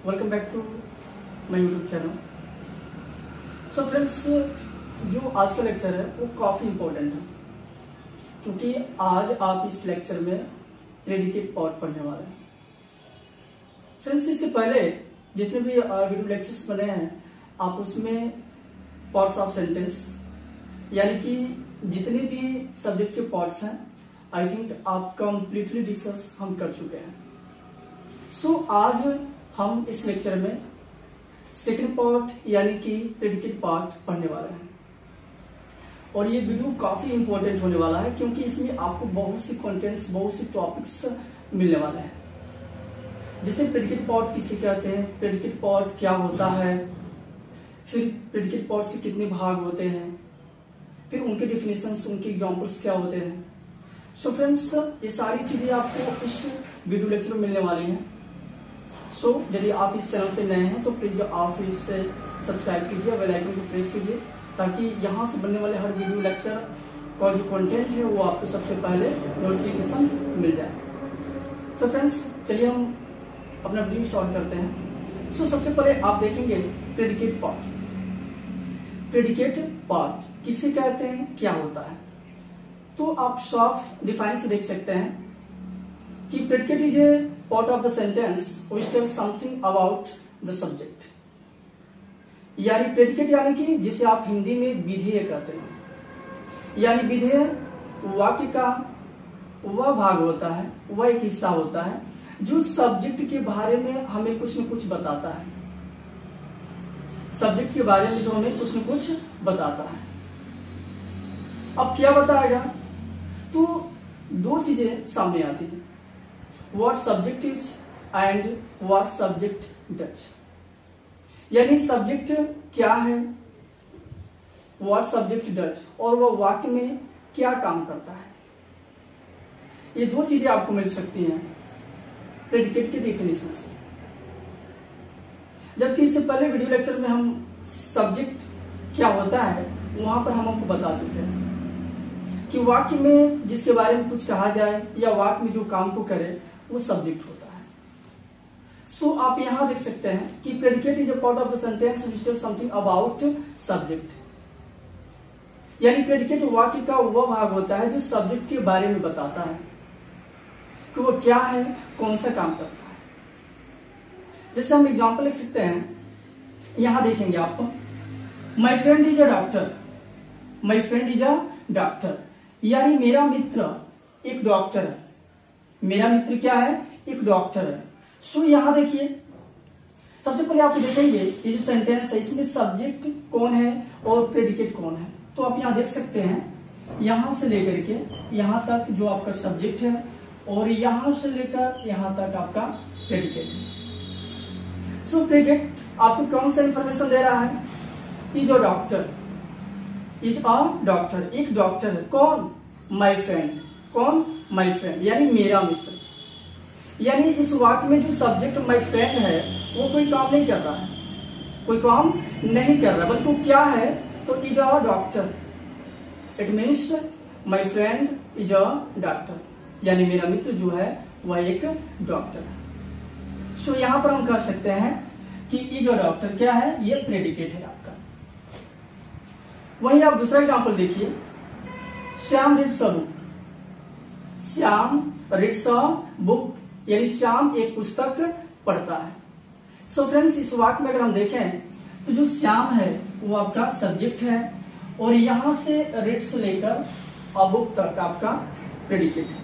Welcome back to my YouTube channel. So friends, जो आज का लेक्चर है वो काफी इम्पोर्टेंट है क्योंकि आज आप इस लेक्चर में प्रेडिकेट पार्ट पढ़ने वाले हैं। फ्रेंड्स, इससे पहले जितने भी वीडियो लेक्चर्स बने हैं आप उसमें पार्ट्स ऑफ सेंटेंस यानी कि जितने भी सब्जेक्ट के पार्ट्स हैं आई थिंक आप कंप्लीटली डिस्कस हम कर चुके हैं। सो आज हम इस लेक्चर में सेकंड पार्ट यानी कि प्रेडिकेट पार्ट पढ़ने वाले हैं और ये वीडियो काफी इंपॉर्टेंट होने वाला है क्योंकि इसमें आपको बहुत सी कंटेंट्स, बहुत सी टॉपिक्स मिलने वाले हैं। जैसे प्रेडिकेट पार्ट किसे कहते हैं, प्रेडिकेट पार्ट क्या होता है, फिर प्रेडिकेट पार्ट से कितने भाग होते हैं, फिर उनके डिफिनेशंस, उनके एग्जांपल्स क्या होते हैं। सो फ्रेंड्स, ये सारी चीजें आपको इस वीडियो लेक्चर में मिलने वाली हैं। सो यदि आप इस चैनल पे नए हैं तो प्लीज आप इसे सब्सक्राइब कीजिए, बेल आइकन को प्रेस कीजिए ताकि यहाँ से बनने वाले हर वीडियो लेक्चर का जो कंटेंट है वो आपको सबसे पहले नोटिफिकेशन मिल जाए। सो फ्रेंड्स, चलिए हम अपना वीडियो स्टार्ट करते हैं। सो सबसे पहले आप देखेंगे प्रेडिकेट पार्ट। प्रेडिकेट पार्ट किसे कहते हैं, क्या होता है, तो आप साफ डिफाइन से देख सकते हैं कि predicate is a part of the sentence which tells something about the subject. यानी प्रेडिकेट यानी कि जिसे आप हिंदी में विधेय कहते हैं, यानी विधेय वाक्य का वह भाग होता है, वह एक हिस्सा होता है जो सब्जेक्ट के बारे में हमें कुछ न कुछ बताता है। सब्जेक्ट के बारे में जो हमें कुछ न कुछ बताता है। अब क्या बताएगा, तो दो चीजें सामने आती हैं, what subject is and what subject does. यानी सब्जेक्ट क्या है, व्हाट सब्जेक्ट डज, और वह वाक्य में क्या काम करता है। ये दो चीजें आपको मिल सकती हैं प्रेडिकेट के डेफिनेशन से। जबकि इससे पहले वीडियो लेक्चर में हम सब्जेक्ट क्या होता है वहां पर हम आपको बता चुके हैं कि वाक्य में जिसके बारे में कुछ कहा जाए या वाक्य में जो काम को करे वो सब्जेक्ट होता है। सो आप यहां देख सकते हैं कि predicate is a part of the sentence which tells something about subject. यानी प्रेडिकेट वाक्य का वह भाग होता है जो सब्जेक्ट के बारे में बताता है कि वो क्या है, कौन सा काम करता है। जैसे हम एग्जांपल लिख सकते हैं, यहां देखेंगे आप, my friend is a doctor. My friend is a doctor यानी मेरा मित्र एक डॉक्टर है। मेरा मित्र क्या है, एक डॉक्टर है। सो यहां देखिए, सबसे पहले आप देखेंगे ये जो सेंटेंस है इसमें सब्जेक्ट कौन है और प्रेडिकेट कौन है। तो आप यहां देख सकते हैं, यहां से लेकर के यहां तक जो आपका सब्जेक्ट है और यहां से लेकर यहां तक आपका प्रेडिकेट है। सो प्रेडिकेट आपको कौन सा इंफॉर्मेशन दे रहा है, is a doctor. Is a doctor, एक डॉक्टर है। कौन, माई फ्रेंड। कौन, माई फ्रेंड यानी मेरा मित्र। यानी इस वाक्य में जो सब्जेक्ट माई फ्रेंड है वो कोई काम नहीं कर रहा है, कोई काम नहीं कर रहा, बल्कि क्या है तो is a doctor. It means my friend is a doctor यानी मेरा मित्र जो है वह एक डॉक्टर है। सो यहां पर हम कह सकते हैं कि इज अ डॉक्टर क्या है, ये प्रेडिकेट है आपका। वहीं आप दूसरा एग्जांपल देखिए, Shyam reads a book. Shyam reads a book यानी श्याम एक पुस्तक पढ़ता है। सो फ्रेंड्स, इस वाक्य में अगर हम देखें तो जो श्याम है वो आपका सब्जेक्ट है और यहां से रीड्स लेकर अ बुक तक आपका प्रेडिकेट है।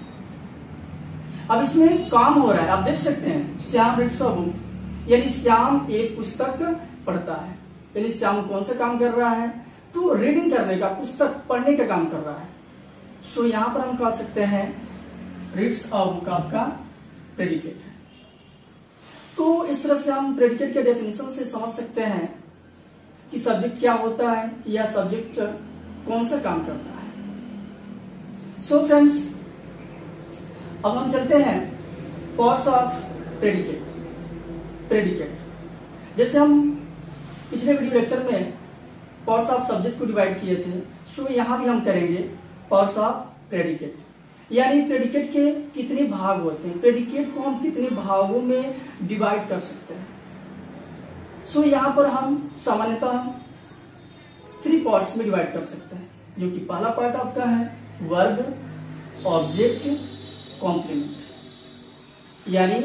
अब इसमें काम हो रहा है, आप देख सकते हैं, श्याम रीड्स अ बुक यानी श्याम एक पुस्तक पढ़ता है। यानी श्याम कौन सा काम कर रहा है, तो रीडिंग करने का, पुस्तक पढ़ने का काम कर रहा है। सो यहां पर हम कह सकते हैं रीड्स अ बुक आपका प्रेडिकेट है। तो इस तरह से हम प्रेडिकेट के डेफिनेशन से समझ सकते हैं कि सब्जेक्ट क्या होता है या सब्जेक्ट कौन सा काम करता है। सो फ्रेंड्स, अब हम चलते हैं पार्ट्स ऑफ प्रेडिकेट। प्रेडिकेट जैसे हम पिछले वीडियो लेक्चर में पार्ट्स ऑफ सब्जेक्ट को डिवाइड किए थे, सो यहां भी हम करेंगे पार्ट्स ऑफ प्रेडिकेट। यानी प्रेडिकेट के कितने भाग होते हैं, प्रेडिकेट को हम कितने भागों में डिवाइड कर सकते हैं। सो यहाँ पर हम सामान्यतः 3 पार्ट्स में डिवाइड कर सकते हैं, जो कि पहला पार्ट आपका है वर्ब, ऑब्जेक्ट, कॉम्प्लीमेंट। यानी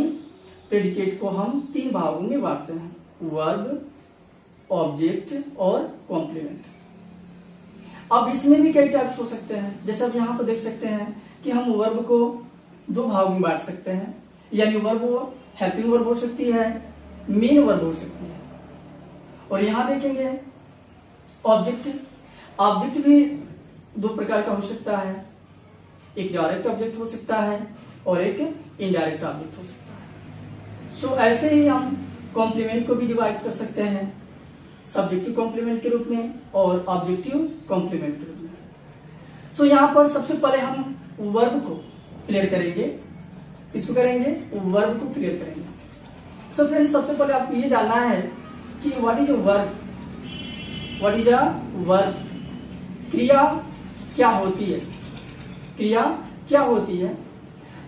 प्रेडिकेट को हम 3 भागों में बांटते हैं, वर्ब, ऑब्जेक्ट और कॉम्प्लीमेंट। अब इसमें भी कई टाइप्स हो सकते हैं, जैसे अब यहाँ पर देख सकते हैं कि हम वर्ब को 2 भागों में बांट सकते हैं, यानी वर्ब हेल्पिंग वर्ब हो सकती है, मेन वर्ब हो सकती है। और यहाँ देखेंगे ऑब्जेक्ट, ऑब्जेक्ट भी 2 प्रकार का हो सकता है, एक डायरेक्ट ऑब्जेक्ट हो सकता है और एक इनडायरेक्ट ऑब्जेक्ट हो सकता है। सो ऐसे ही हम कॉम्प्लीमेंट को भी डिवाइड कर सकते हैं, सब्जेक्टिव कॉम्प्लीमेंट के रूप में और ऑब्जेक्टिव कॉम्प्लीमेंट के रूप में। सो यहाँ पर सबसे पहले हम वर्ब को क्लियर करेंगे। इसको करेंगे, वर्ब को क्लियर करेंगे। सो फ्रेंड्स, सबसे पहले आपको ये जानना है कि what is a verb, what is a verb, क्रिया क्या होती है, क्रिया क्या होती है।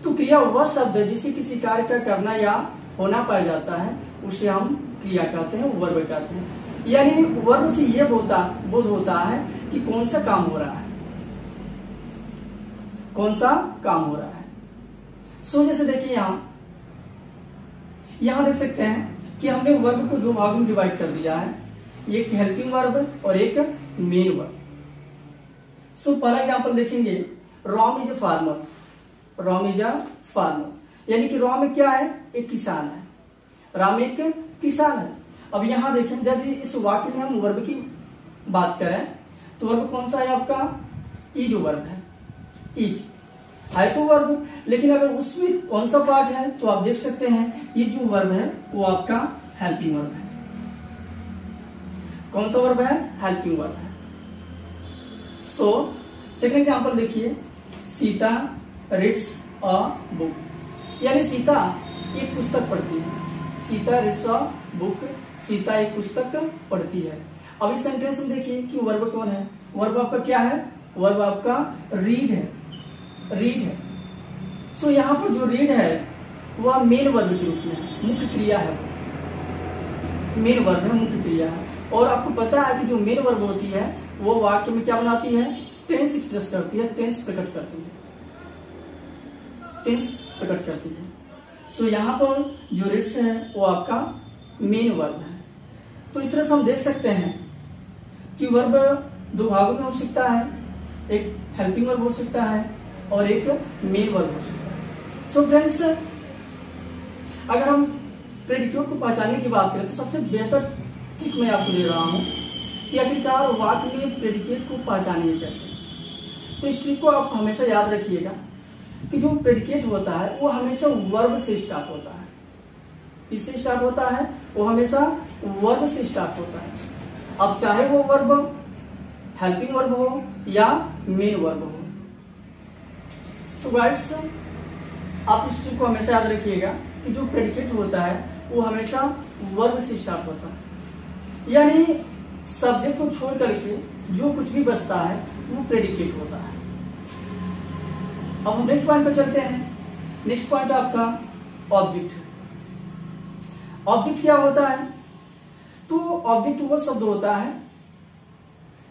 तो क्रिया वह शब्द है जिसे किसी कार्य का करना या होना पाया जाता है, उसे हम क्रिया कहते हैं, वर्ब कहते हैं। यानी वर्ब से ये बोध होता है कि कौन सा काम हो रहा है, कौन सा काम हो रहा है। सो जैसे देखिए यहां देख सकते हैं कि हमने वर्ब को 2 भागों में डिवाइड कर दिया है, एक हेल्पिंग वर्ब और एक मेन वर्ब। सो पहला एग्जांपल देखेंगे, Ram is a farmer, Ram is a farmer, यानी कि राम क्या है, एक किसान है, राम एक किसान है। अब यहां देखें, जब इस वाक्य में हम वर्ब की बात करें तो वर्ब कौन सा है आपका, इज वर्ब है, इज है तो वर्ब, लेकिन अगर उसमें कौन सा पार्ट है तो आप देख सकते हैं ये जो वर्ब है वो आपका हेल्पिंग वर्ब है। कौन सा वर्ब है, हेल्पिंग वर्ब है। सो सेकंड एग्जांपल देखिए, सीता रीड्स अ बुक, यानी सीता एक पुस्तक पढ़ती है, Sita reads a book, Sita एक पुस्तक पढ़ती है। अब इस सेंटेंस में देखिए कि वर्ब कौन है, वर्ब आपका क्या है, वर्ब आपका रीड है, रीड है। सो यहाँ पर जो रीड है वह मेन वर्ब के रूप में है, मुख्य क्रिया है, मेन वर्ब है, मुख्य क्रिया है। और आपको पता है कि जो मेन वर्ब होती है वो वाक्य में क्या बनाती है, टेंस एक्सप्रेस करती है, टेंस प्रकट करती है, टेंस प्रकट करती है। सो यहाँ पर जो रीड्स है वो आपका मेन वर्ब है। तो इस तरह से हम देख सकते हैं कि वर्ब 2 भागों में हो सकता है, एक हेल्पिंग वर्ब हो सकता है और एक मेन वर्ब हो सकता है। सो फ्रेंड्स, अगर हम प्रेडिकेट को पहचानने की बात करें तो सबसे बेहतर ट्रिक मैं आपको दे रहा हूं कि आखिरकार वाक्य में प्रेडिकेट को पहचानिए कैसे। तो इस ट्रिक को आप हमेशा याद रखिएगा कि जो प्रेडिकेट होता है वो हमेशा वर्ब से स्टार्ट होता है। किससे स्टार्ट होता है, वो हमेशा वर्ब से स्टार्ट होता है। अब चाहे वो वर्ब हेल्पिंग वर्ब हो या मेन वर्ब हो। सो गाइस, आप इस चीज को हमेशा याद रखिएगा कि जो प्रेडिकेट होता है वो हमेशा वर्ब से स्टार्ट होता है, यानी सब्जेक्ट को छोड़ करके जो कुछ भी बचता है वो प्रेडिकेट होता है। अब हम नेक्स्ट पॉइंट पर चलते हैं। नेक्स्ट पॉइंट आपका ऑब्जेक्ट। ऑब्जेक्ट क्या होता है, तो ऑब्जेक्ट वो शब्द होता है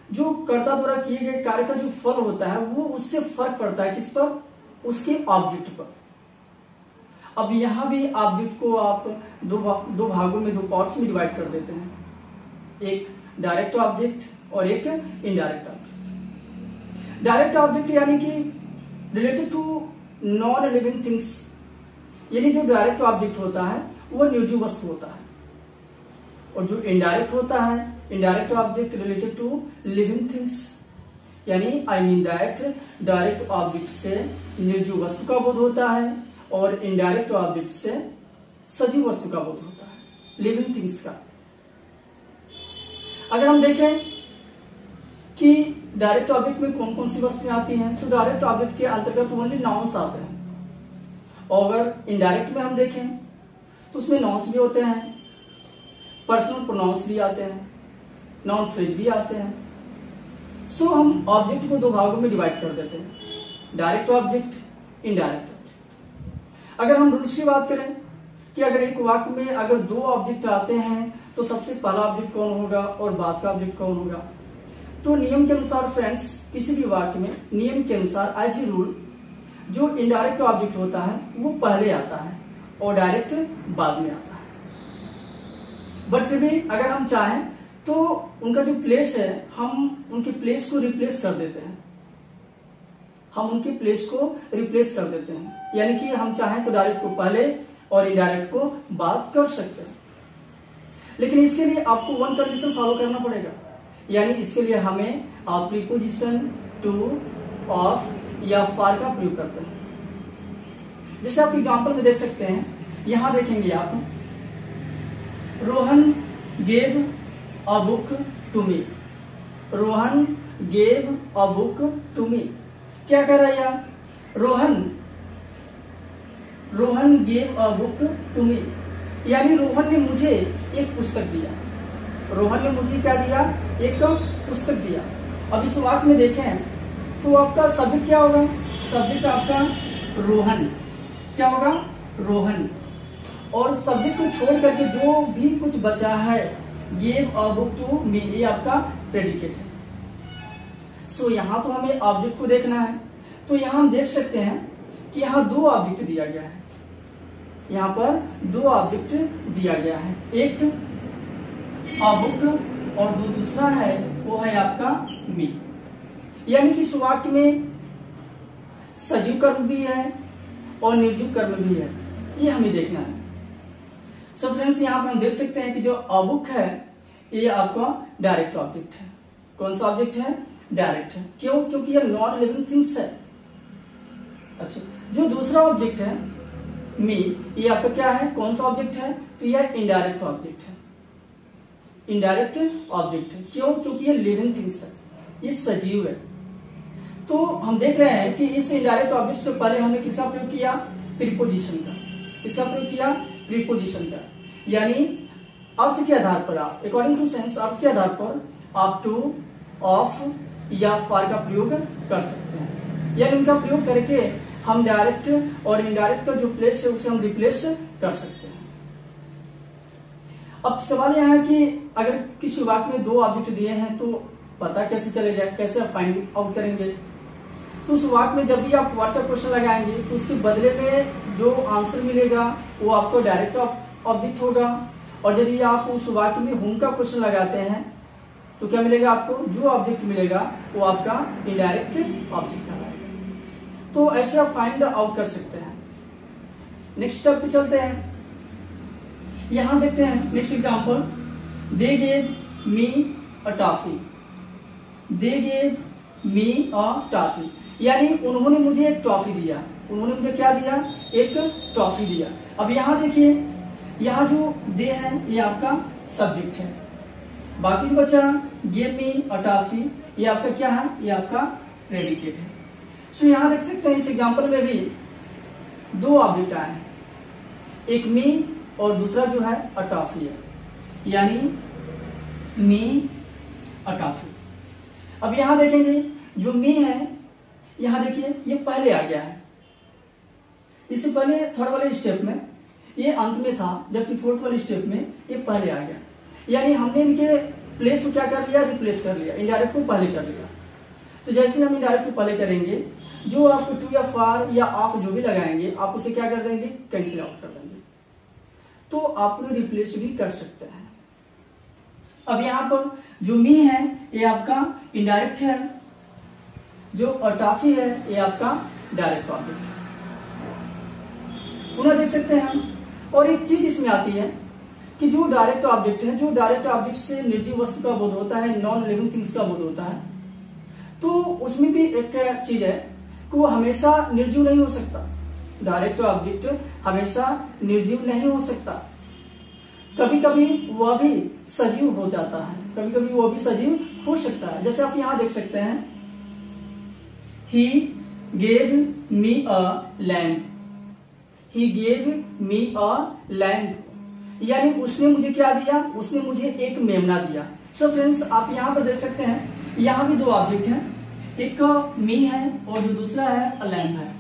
जो कर्ता द्वारा किए गए कार्य का जो फल होता है वो उससे फर्क पड़ता है, किस पर, उसके ऑब्जेक्ट पर। अब यहां भी ऑब्जेक्ट को आप दो भागों में, 2 पार्ट्स में डिवाइड कर देते हैं, एक डायरेक्ट ऑब्जेक्ट और एक इनडायरेक्ट ऑब्जेक्ट। डायरेक्ट ऑब्जेक्ट यानी कि related to non living things, यानी जो डायरेक्ट ऑब्जेक्ट होता है वो निर्जीव वस्तु होता है, और जो इनडायरेक्ट होता है, indirect object related to living things, यानी I mean that direct object से निर्जीव वस्तु का बोध होता है और इनडायरेक्ट ऑब्जेक्ट से सजीव वस्तु का बोध होता है, लिविंग थिंग्स का। अगर हम देखें कि डायरेक्ट ऑब्जेक्ट में कौन कौन सी वस्तुएं आती हैं, तो डायरेक्ट ऑब्जेक्ट के अंतर्गत ओनली नाउन्स आते हैं, और अगर इनडायरेक्ट में हम देखें तो उसमें नाउन्स भी होते हैं, पर्सनल प्रोनाउंस भी आते हैं, नाउन फ्रेज भी आते हैं। सो हम ऑब्जेक्ट को 2 भागों में डिवाइड कर देते हैं, डायरेक्ट ऑब्जेक्ट, इनडायरेक्ट ऑब्जेक्ट। अगर हम रूल्स की बात करें कि अगर एक वाक्य में अगर 2 ऑब्जेक्ट आते हैं तो सबसे पहला ऑब्जेक्ट कौन होगा और बाद का ऑब्जेक्ट कौन होगा। तो नियम के अनुसार फ्रेंड्स, किसी भी वाक्य में नियम के अनुसार एज ए रूल जो इनडायरेक्ट ऑब्जेक्ट होता है वो पहले आता है और डायरेक्ट बाद में आता है। बट फिर भी अगर हम चाहें तो उनका जो प्लेस है, हम उनके प्लेस को रिप्लेस कर देते हैं। हम उनके प्लेस को रिप्लेस कर देते हैं, यानी कि हम चाहें तो डायरेक्ट को पहले और इनडायरेक्ट को बाद कर सकते हैं। लेकिन इसके लिए आपको वन कंडीशन फॉलो करना पड़ेगा, यानी इसके लिए हमें प्रीपोजिशन टू, ऑफ या फॉर का प्रयोग करते हैं। जैसे आप एग्जांपल में देख सकते हैं, यहां देखेंगे आप, Rohan gave a book to me. Rohan gave a book to me, क्या कर रहा है यार, Rohan gave a book to me, यानी रोहन ने मुझे एक पुस्तक दिया। रोहन ने मुझे क्या दिया, एक पुस्तक दिया। अब इस वाक्य में देखें तो आपका सब्जेक्ट क्या होगा, सब्जेक्ट आपका रोहन, क्या होगा, रोहन। और सब्जेक्ट को छोड़ करके जो भी कुछ बचा है, gave a book to me, ये आपका प्रेडिकेट है। सो यहाँ तो हमें ऑब्जेक्ट को देखना है। तो यहाँ हम देख सकते हैं कि यहाँ दो ऑब्जेक्ट दिया गया है, यहाँ पर दो ऑब्जेक्ट दिया गया है, एक अ बुक और दूसरा है वो है आपका मी। यानी कि इस वाक्य में सजीव कर्म भी है और निर्जीव कर्म भी है, ये हमें देखना है। सो फ्रेंड्स, यहाँ पर हम देख सकते हैं कि जो अ बुक है ये आपका डायरेक्ट ऑब्जेक्ट है। कौन सा ऑब्जेक्ट है, डायरेक्ट है। क्यों, क्योंकि ये नॉन लिविंग थिंग्स है। अच्छा, जो दूसरा ऑब्जेक्ट है मी, ये आपका क्या है, कौन सा ऑब्जेक्ट है, तो यह इनडायरेक्ट ऑब्जेक्ट है। इनडायरेक्ट ऑब्जेक्ट है, क्यों, क्योंकि ये लिविंग थिंग्स है, ये सजीव है। तो हम देख रहे हैं कि इस इनडायरेक्ट ऑब्जेक्ट से पहले हमने किसका प्रयोग किया, प्रीपोजिशन का। किसका प्रयोग किया, प्रीपोजिशन का। यानी अर्थ के आधार पर आप, अकॉर्डिंग टू सेंस, अर्थ के आधार पर आप टू, ऑफ या फॉर का प्रयोग कर सकते हैं। यानी उनका प्रयोग करके हम डायरेक्ट और इनडायरेक्ट का जो प्लेस है उसे हम रिप्लेस कर सकते हैं। अब सवाल यह है कि अगर किसी वाक्य में दो ऑब्जेक्ट दिए हैं तो पता कैसे चलेगा, कैसे आप फाइंड आउट करेंगे। तो उस वाक्य में जब भी आप व्हाट का क्वेश्चन लगाएंगे तो उसके बदले में जो आंसर मिलेगा वो आपको डायरेक्ट ऑब्जेक्ट होगा। और यदि आप उस वाक्य में हुम का क्वेश्चन लगाते हैं तो क्या मिलेगा आपको, जो ऑब्जेक्ट मिलेगा वो आपका इनडायरेक्ट ऑब्जेक्ट कहलाएगा। तो ऐसे आप फाइंड आउट कर सकते हैं। नेक्स्ट स्टेप पे चलते हैं। यहां देखते हैं next example, they gave me a toffee. They gave me a toffee, यानी उन्होंने मुझे एक टॉफी दिया। उन्होंने मुझे क्या दिया, एक टॉफी दिया। अब यहां देखिए, यहां जो दे है ये आपका सब्जेक्ट है, बाकी जो बचा गिव मी अ टॉफी ये आपका क्या है, ये आपका प्रेडिकेट है। सो यहां देख सकते हैं इस एग्जांपल में भी दो ऑब्जेक्ट आए हैं, एक मी और दूसरा जो है अ टॉफी है, यानी मी अ टॉफी। अब यहां देखेंगे जो मी है, यहां देखिए ये पहले आ गया है। इससे पहले थर्ड वाले स्टेप में ये अंत में था, जबकि फोर्थ वाले स्टेप में ये पहले आ गया। यानी हमने इनके प्लेस को क्या कर लिया, रिप्लेस कर लिया, इनडायरेक्ट को पहले कर लिया। तो जैसे हम इनडायरेक्ट को पहले करेंगे, जो आप टू या फॉर या ऑफ जो भी लगाएंगे आप उसे क्या कर देंगे, कैंसिल आउट कर देंगे। तो आप लोग रिप्लेस भी कर सकते हैं। अब यहाँ पर जो मी है ये आपका इनडायरेक्ट है, जो टॉफी है ये आपका डायरेक्ट ऑब्जेक्ट है। पुनः देख सकते हैं हम। और एक चीज इसमें आती है कि जो डायरेक्ट ऑब्जेक्ट है, जो डायरेक्ट ऑब्जेक्ट से निर्जीव वस्तु का बोध होता है, नॉन लिविंग थिंग्स का बोध होता है, तो उसमें भी एक चीज है कि वो हमेशा निर्जीव नहीं हो सकता। डायरेक्ट ऑब्जेक्ट हमेशा निर्जीव नहीं हो सकता, कभी कभी वह भी सजीव हो जाता है, कभी कभी वह भी सजीव हो सकता है। जैसे आप यहां देख सकते हैं, he gave me a land. He gave me a land, यानी उसने मुझे क्या दिया, उसने मुझे एक मेमना दिया। सो फ्रेंड्स, आप यहां पर देख सकते हैं, यहां भी दो ऑब्जेक्ट हैं, एक मी है और जो दूसरा है अ लैंड है।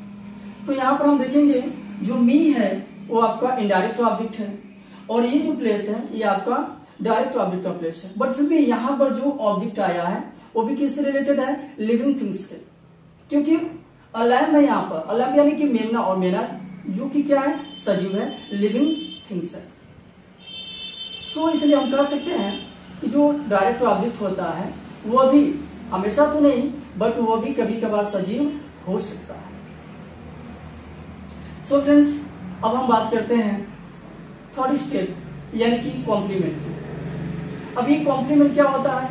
तो यहां पर हम देखेंगे जो मी है वो आपका इनडायरेक्ट ऑब्जेक्ट है और ये जो प्लेस है ये आपका डायरेक्ट ऑब्जेक्ट का प्लेस है, बट फिर भी यहाँ पर जो ऑब्जेक्ट आया है वो भी किससे रिलेटेड है, लिविंग थिंग्स के, क्योंकि अलैम है यहाँ पर, अलैम यानी कि मेमना, और मेना जो कि क्या है, सजीव है, लिविंग थिंग्स है। सो इसलिए हम कह सकते हैं कि जो डायरेक्ट ऑब्जेक्ट होता है वो भी हमेशा तो नहीं, बट वो भी कभी कभार सजीव हो सकता है। सो फ्रेंड्स, अब हम बात करते हैं थर्ड स्टेप यानी कि कॉम्प्लीमेंट। अब ये कॉम्प्लीमेंट क्या होता है,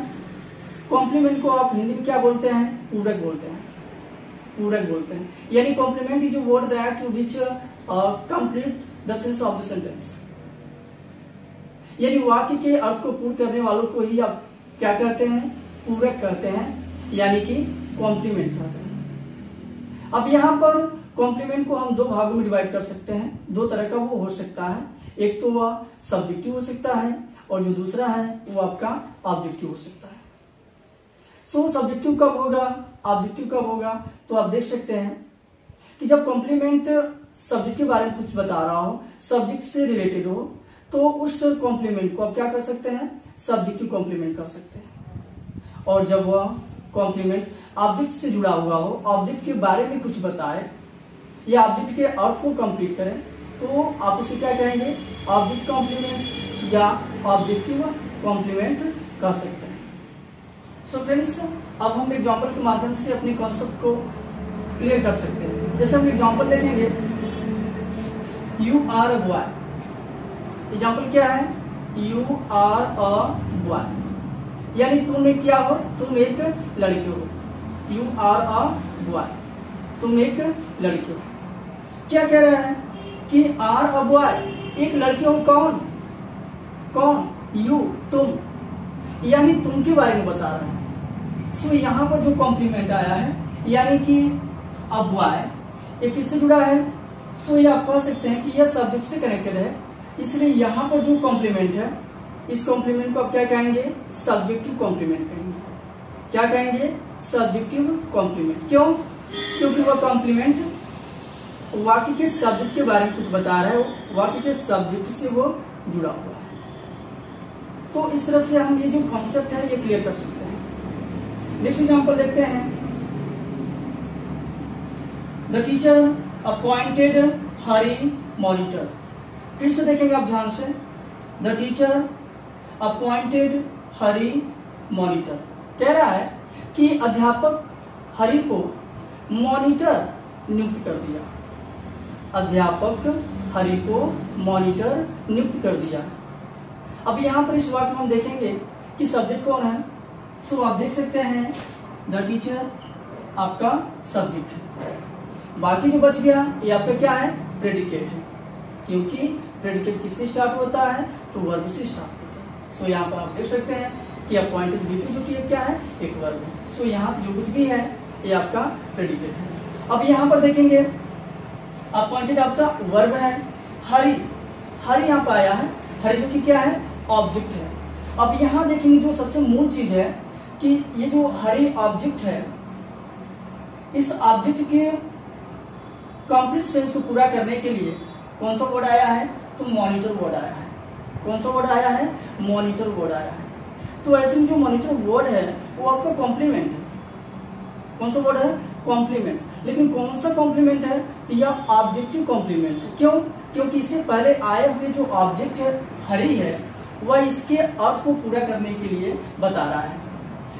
कॉम्प्लीमेंट को आप हिंदी में क्या बोलते हैं, पूरक बोलते हैं, पूरक बोलते हैं। यानी complement is a word that which complete the sense of the sentence, यानी वाक्य के अर्थ को पूर्ण करने वालों को ही आप क्या कहते हैं, पूरक कहते हैं, यानी कि कॉम्प्लीमेंट कहते हैं। अब यहाँ पर कॉम्प्लीमेंट को हम दो भागों में डिवाइड कर सकते हैं, दो तरह का वो हो सकता है, एक तो वह सब्जेक्टिव हो सकता है और जो दूसरा है वो आपका ऑब्जेक्टिव हो सकता है। सो सब्जेक्टिव कब होगा, ऑब्जेक्टिव कब होगा, तो आप देख सकते हैं कि जब कॉम्प्लीमेंट सब्जेक्ट के बारे में कुछ बता रहा हो, सब्जेक्ट से रिलेटेड हो, तो उस कॉम्प्लीमेंट को आप क्या कर सकते हैं, सब्जेक्टिव कॉम्प्लीमेंट कर सकते हैं। और जब वह कॉम्प्लीमेंट ऑब्जेक्ट से जुड़ा हुआ हो, ऑब्जेक्ट के बारे में कुछ बताए या ऑब्जेक्ट के अर्थ को कंप्लीट करें, तो आप उसे क्या कहेंगे, ऑब्जेक्ट कॉम्प्लीमेंट या ऑब्जेक्टिव कॉम्प्लीमेंट कर सकते हैं। सो फ्रेंड्स, अब हम एग्जांपल के माध्यम से अपने कॉन्सेप्ट को क्लियर कर सकते हैं। जैसे हम एग्जांपल देखेंगे, you are a boy. Example क्या है, यू आर अ बॉय, यानी तुम एक क्या हो, तुम एक लड़के हो। यू आर अ बॉय, तुम एक लड़के हो। क्या कह रहा है कि आर अ बॉय, एक लड़के हो, कौन कौन, यू, तुम, यानी तुम के बारे में बता रहा है। सो यहाँ पर जो कॉम्प्लीमेंट आया है, यानी कि अ बॉय, ये किससे जुड़ा है, सो ये आप कह सकते हैं कि यह सब्जेक्ट से कनेक्टेड है, इसलिए यहाँ पर जो कॉम्प्लीमेंट है, इस कॉम्प्लीमेंट को आप क्या कहेंगे, सब्जेक्टिव कॉम्प्लीमेंट कहेंगे। क्या कहेंगे, सब्जेक्टिव कॉम्प्लीमेंट। क्यों, क्योंकि वह कॉम्प्लीमेंट वाक्य के सब्जेक्ट के बारे में कुछ बता रहा है, वाक्य के सब्जेक्ट से वो जुड़ा हुआ है। तो इस तरह से हम ये जो कॉन्सेप्ट है ये क्लियर कर सकते हैं। नेक्स्ट एग्जांपल देखते हैं, the teacher appointed Hari monitor. फिर से देखेंगे आप ध्यान से, the teacher appointed Hari monitor. कह रहा है कि अध्यापक हरि को मॉनिटर नियुक्त कर दिया, अध्यापक हरि को मॉनिटर नियुक्त कर दिया। अब यहाँ पर इस वाक्य में हम देखेंगे कि सब्जेक्ट कौन है। सो आप देख सकते हैं द टीचर आपका सब्जेक्ट है, बाकी जो बच गया ये आपका क्या है, प्रेडिकेट है, क्योंकि प्रेडिकेट किससे स्टार्ट होता है, तो वर्ब से स्टार्ट होता है। सो यहाँ पर आप देख सकते हैं कि अपॉइंटेड B2 जो कि क्या है, एक वर्ब है। सो यहाँ से जो कुछ भी है ये आपका प्रेडिकेट है। अब यहाँ पर देखेंगे अपॉइंटेड आपका वर्ब है, हरि, हरि यहाँ पर आया है, हरि जो कि क्या है, ऑब्जेक्ट है। अब यहाँ देखेंगे जो सबसे मूल चीज है कि ये जो हरि ऑब्जेक्ट है, इस ऑब्जेक्ट के कंप्लीट सेंस को पूरा करने के लिए कौन सा वर्ड आया है, तो मॉनिटर वर्ड आया है। कौन सा वर्ड आया है, मॉनिटर वर्ड आया है। तो ऐसे में जो मॉनिटर वर्ड है वो आपका कॉम्प्लीमेंट है। कौन सा वर्ड है, कॉम्प्लीमेंट। लेकिन कौन सा कॉम्प्लीमेंट है, तो यह ऑब्जेक्टिव कॉम्प्लीमेंट है। क्यों, क्योंकि इससे पहले आए हुए जो ऑब्जेक्ट है हरि है, वह इसके अर्थ को पूरा करने के लिए बता रहा है।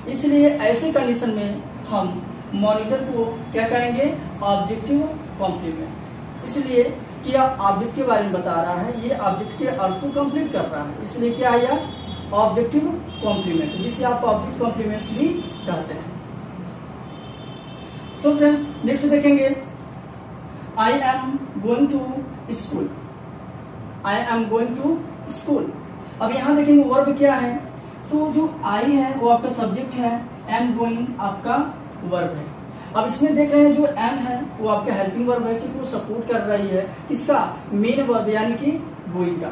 इसलिए ऐसे कंडीशन में हम मॉनिटर को क्या कहेंगे, ऑब्जेक्टिव कॉम्प्लीमेंट। इसलिए कि यह ऑब्जेक्ट के बारे में बता रहा है, ये ऑब्जेक्ट के अर्थ को कंप्लीट कर रहा है, इसलिए क्या आया, ऑब्जेक्टिव कॉम्प्लीमेंट, जिसे आप ऑब्जेक्ट कॉम्प्लीमेंट्स भी कहते हैं। सो फ्रेंड्स, नेक्स्ट देखेंगे, I am going to school. I am going to school. अब यहाँ देखेंगे वर्ब क्या है, तो जो आई है वो आपका सब्जेक्ट है, एम गोइंग आपका वर्ब है। अब इसमें देख रहे हैं जो एम है वो आपका हेल्पिंग वर्ब है, क्योंकि वो सपोर्ट कर रही है किसका, मेन वर्ब यानी कि गोइंग का।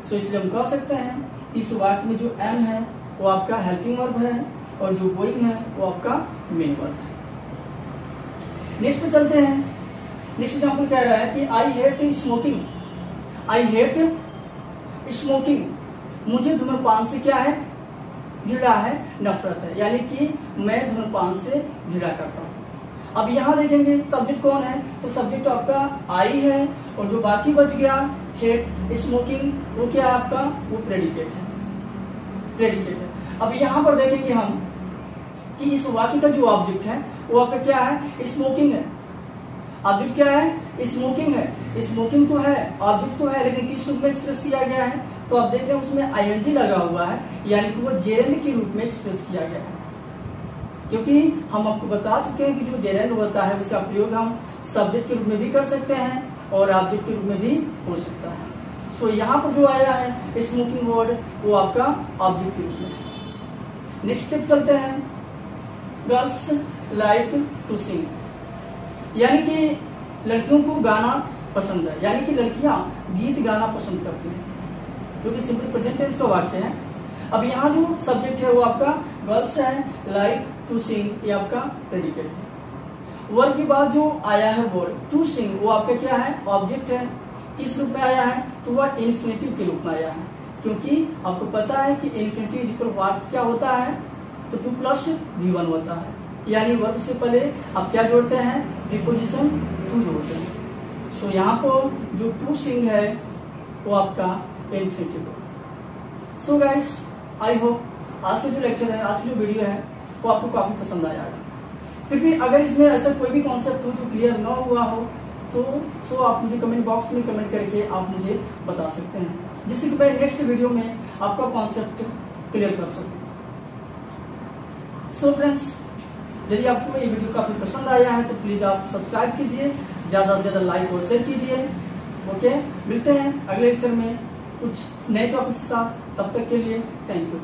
सो इसलिए हम कह सकते हैं इस वाक्य में जो एम है वो आपका हेल्पिंग वर्ब है और जो गोइंग है वो आपका मेन वर्ब है। नेक्स्ट पे चलते हैं। नेक्स्ट एग्जांपल कह रहा है कि I hate smoking. I hate smoking, मुझे धूम्रपान से क्या है, घृणा है, नफरत है, यानी कि मैं धूम्रपान से घृणा करता हूँ। अब यहाँ देखेंगे सब्जेक्ट कौन है, तो सब्जेक्ट आपका आई है, और जो बाकी बच गया हेट स्मोकिंग, वो क्या है आपका, वो प्रेडिकेट है, प्रेडिकेट है। अब यहाँ पर देखेंगे हम कि इस वाक्य का जो ऑब्जेक्ट है वो आपका क्या है, स्मोकिंग है। ऑब्जेक्ट क्या है, स्मोकिंग है। स्मोकिंग तो है, ऑब्जेक्ट तो है, लेकिन किस रूप में एक्सप्रेस किया गया है, तो आप देख रहे हैं उसमें आईएनजी लगा हुआ है, यानी कि वो जेरेंड के रूप में एक्सप्रेस किया गया है। क्योंकि हम आपको बता चुके हैं कि जो जेरेंड होता है उसका प्रयोग हम सब्जेक्ट के रूप में भी कर सकते हैं और ऑब्जेक्ट के रूप में भी हो सकता है। सो यहाँ पर जो आया है स्मोकिंग वर्ड, वो आपका ऑब्जेक्ट के रूप में। नेक्स्ट स्टेप चलते हैं, गर्ल्स लाइक टू सिंग, यानी कि लड़कियों को गाना पसंद है, यानी कि लड़कियां गीत गाना पसंद करती हैं, जो कि सिंपल प्रेजेंट टेंस का वाक्य है। अब यहाँ जो सब्जेक्ट है वो आपका गर्ल्स है, लाइक टू सिंग ये आपका प्रेडिकेट है। वर्ब के बाद जो आया है वर्ड टू सिंग, वो आपका क्या है, ऑब्जेक्ट है। किस रूप में आया है, तो वह इन्फिनेटिव के रूप में आया है, क्योंकि आपको पता है कि इन्फिनेटिव इज इक्वल व्हाट क्या होता है, तो 2 + V1 होता है, यानी वर्ब से पहले आप क्या जोड़ते हैं, प्रीपोजिशन टू जोड़ते हैं। सो यहाँ पर जो टू सिंग है वो आपका इन्फिनेटिव है। सो गाइस, आई होप आज का जो लेक्चर है, आज की जो वीडियो है वो आपको काफी पसंद आया है। फिर भी अगर इसमें ऐसा कोई भी कॉन्सेप्ट हो जो क्लियर ना हुआ हो, तो आप मुझे कमेंट बॉक्स में कमेंट करके आप मुझे बता सकते हैं, जिससे कि मैं नेक्स्ट वीडियो में आपका कॉन्सेप्ट क्लियर कर सकूं। सो फ्रेंड्स, यदि आपको ये वीडियो काफी पसंद आया है तो प्लीज आप सब्सक्राइब कीजिए, ज्यादा से ज्यादा लाइक और शेयर कीजिए। ओके, मिलते हैं अगले लेक्चर में कुछ नए टॉपिक के साथ, तब तक के लिए थैंक यू।